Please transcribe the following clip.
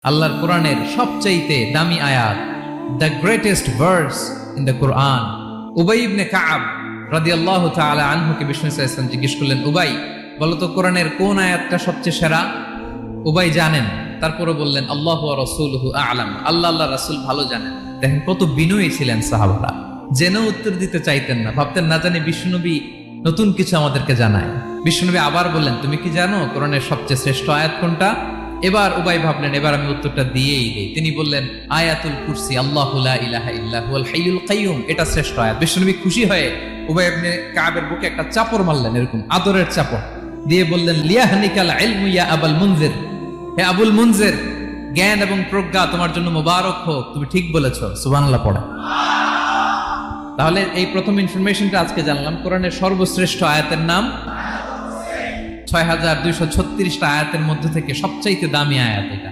আল্লাহর কোরআনের সবচাইতে দামি আয়াত, the greatest verse in the Quran. উবাই ইবনে কাব রাদিয়াল্লাহু তাআলা আনহুকে বিষ্ণু সাল্লাল্লাহু আলাইহি ওয়াসাল্লাম জিজ্ঞেস করলেন, উবাই বলো তো কোরআনের কোন আয়াতটা সবচেয়ে সেরা? উবাই জানেন, তারপরে বললেন আল্লাহু ওয়া রাসূলুহু আ'লাম, আল্লাহ রাসূল ভালো জানেন। দেখেন কত বিনয়ী ছিলেন সাহাবারা, জেনেও উত্তর দিতে চাইতেন না, ভাবতেন না জানি বিষ্ণুনবী নতুন কিছু আমাদেরকে জানায়। বিষ্ণুনবী আবার বললেন, তুমি কি জানো কোরআনের সবচেয়ে শ্রেষ্ঠ আয়াত কোনটা? এবার উবাই ভাবলেন এবার আমি উত্তরটা দিয়েই দেই। তিনি বললেন আয়াতুল কুরসি, আল্লাহু লা ইলাহা ইল্লা হুয়াল হাইয়ুল কাইয়ুম, এটা শ্রেষ্ঠ আয়াত। বিষ্ণুনবী খুশি হয়ে উবাই ইবনে কাবের বুকে একটা চাপড় মারলেন, এরকম আদরের চাপড় দিয়ে বললেন, লিয়াহনিকাল ইলমু ইয়া আবুল মুনজির, হে আবুল মুনজির, জ্ঞান এবং প্রজ্ঞা তোমার জন্য মোবারক হোক, তুমি ঠিক বলেছো। সুবহানাল্লাহ পড়ে। তাহলে এই প্রথম ইনফরমেশনটা আজকে জানলাম, কোরআনের সর্বশ্রেষ্ঠ আয়াতের নাম ৬,২৩৬টা আয়াতের মধ্যে থেকে সবচাইতে দামি আয়াত এটা।